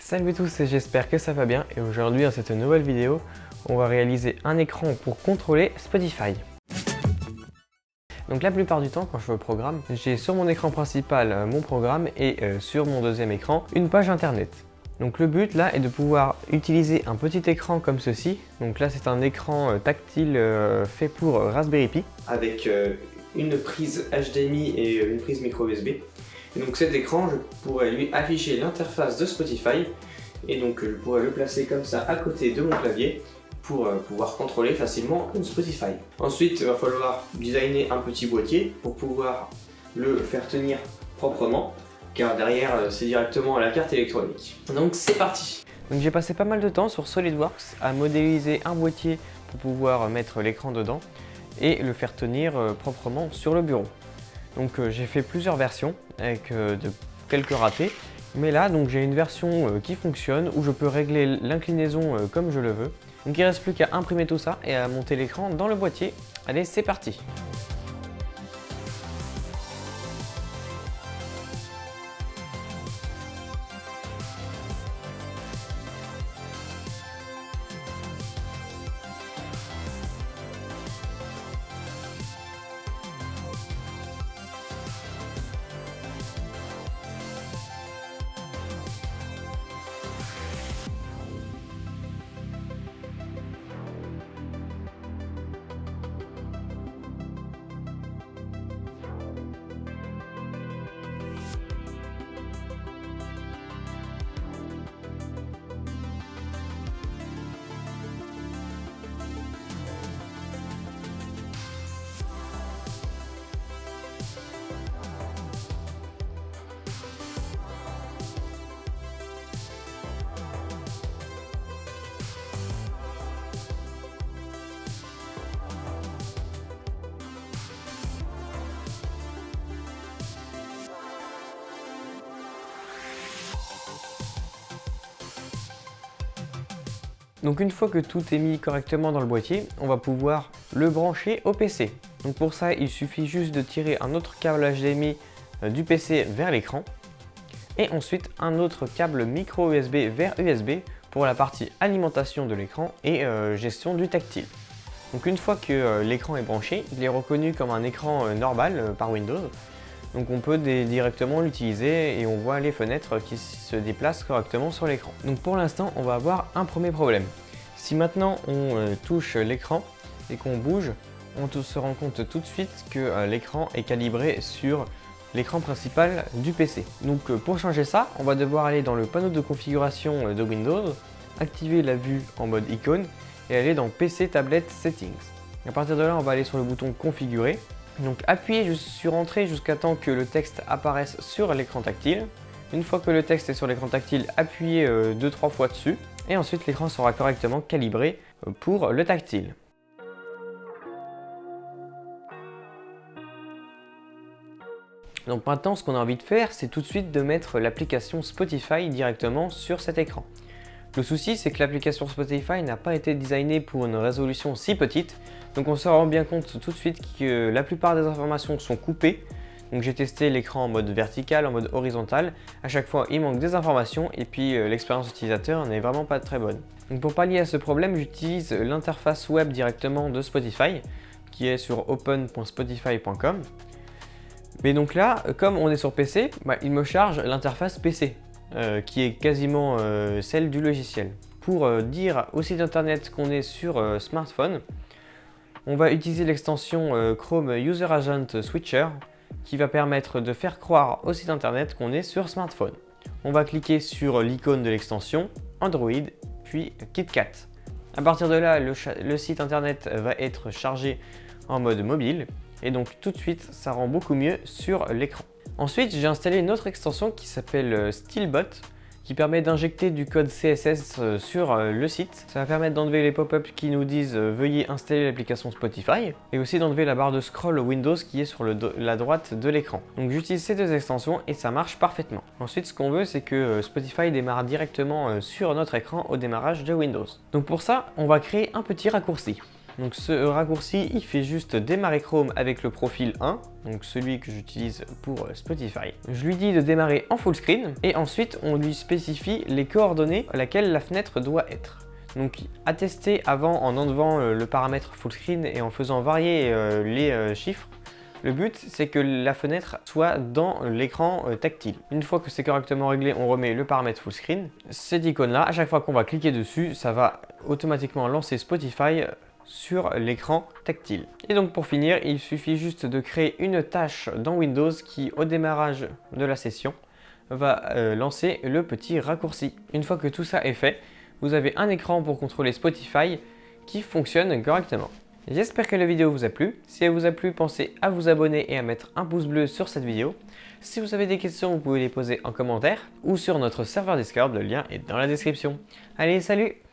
Salut à tous et j'espère que ça va bien et aujourd'hui dans cette nouvelle vidéo on va réaliser un écran pour contrôler Spotify. Donc la plupart du temps quand je programme, j'ai sur mon écran principal mon programme et sur mon deuxième écran une page internet. Donc le but là est de pouvoir utiliser un petit écran comme ceci. Donc là c'est un écran tactile fait pour Raspberry Pi avec une prise HDMI et une prise micro USB. Et donc cet écran, je pourrais lui afficher l'interface de Spotify et donc je pourrais le placer comme ça à côté de mon clavier pour pouvoir contrôler facilement une Spotify. Ensuite, il va falloir designer un petit boîtier pour pouvoir le faire tenir proprement car derrière c'est directement la carte électronique. Donc c'est parti. Donc j'ai passé pas mal de temps sur SolidWorks à modéliser un boîtier pour pouvoir mettre l'écran dedans et le faire tenir proprement sur le bureau. Donc j'ai fait plusieurs versions avec quelques ratés, mais là donc j'ai une version qui fonctionne où je peux régler l'inclinaison comme je le veux. Donc il ne reste plus qu'à imprimer tout ça et à monter l'écran dans le boîtier. Allez, c'est parti! Donc une fois que tout est mis correctement dans le boîtier, on va pouvoir le brancher au PC. Donc pour ça, il suffit juste de tirer un autre câble HDMI du PC vers l'écran et ensuite un autre câble micro USB vers USB pour la partie alimentation de l'écran et gestion du tactile. Donc une fois que l'écran est branché, il est reconnu comme un écran normal par Windows. Donc on peut directement l'utiliser et on voit les fenêtres qui se déplacent correctement sur l'écran. Donc pour l'instant, on va avoir un premier problème. Si maintenant on touche l'écran et qu'on bouge, on se rend compte tout de suite que l'écran est calibré sur l'écran principal du PC. Donc pour changer ça, on va devoir aller dans le panneau de configuration de Windows, activer la vue en mode icône et aller dans PC Tablet Settings. À partir de là, on va aller sur le bouton configurer. Donc appuyez sur entrée jusqu'à temps que le texte apparaisse sur l'écran tactile. Une fois que le texte est sur l'écran tactile, appuyez 2-3 fois dessus et ensuite l'écran sera correctement calibré pour le tactile. Donc maintenant ce qu'on a envie de faire, c'est tout de suite de mettre l'application Spotify directement sur cet écran. Le souci, c'est que l'application Spotify n'a pas été designée pour une résolution si petite, donc on se rend bien compte tout de suite que la plupart des informations sont coupées. Donc j'ai testé l'écran en mode vertical, en mode horizontal, à chaque fois il manque des informations et puis l'expérience utilisateur n'est vraiment pas très bonne. Donc pour pallier à ce problème, j'utilise l'interface web directement de Spotify, qui est sur open.spotify.com. Mais donc là, comme on est sur PC, il me charge l'interface PC. Qui est quasiment celle du logiciel. Pour dire au site internet qu'on est sur smartphone, on va utiliser l'extension Chrome User Agent Switcher qui va permettre de faire croire au site internet qu'on est sur smartphone. On va cliquer sur l'icône de l'extension Android puis KitKat. À partir de là, le site internet va être chargé en mode mobile et donc tout de suite ça rend beaucoup mieux sur l'écran. Ensuite, j'ai installé une autre extension qui s'appelle Steelbot qui permet d'injecter du code CSS sur le site. Ça va permettre d'enlever les pop-ups qui nous disent veuillez installer l'application Spotify et aussi d'enlever la barre de scroll Windows qui est sur la droite de l'écran. Donc j'utilise ces deux extensions et ça marche parfaitement. Ensuite, ce qu'on veut, c'est que Spotify démarre directement sur notre écran au démarrage de Windows. Donc pour ça, on va créer un petit raccourci. Donc ce raccourci, il fait juste démarrer Chrome avec le profil 1, donc celui que j'utilise pour Spotify. Je lui dis de démarrer en full screen et ensuite on lui spécifie les coordonnées à laquelle la fenêtre doit être. Donc à tester avant en enlevant le paramètre full screen et en faisant varier les chiffres. Le but, c'est que la fenêtre soit dans l'écran tactile. Une fois que c'est correctement réglé, on remet le paramètre full screen. Cette icône-là, à chaque fois qu'on va cliquer dessus, ça va automatiquement lancer Spotify sur l'écran tactile. Et donc pour finir, il suffit juste de créer une tâche dans Windows qui, au démarrage de la session, va lancer le petit raccourci. Une fois que tout ça est fait, vous avez un écran pour contrôler Spotify qui fonctionne correctement. J'espère que la vidéo vous a plu. Si elle vous a plu, pensez à vous abonner et à mettre un pouce bleu sur cette vidéo. Si vous avez des questions, vous pouvez les poser en commentaire ou sur notre serveur Discord, le lien est dans la description. Allez, salut!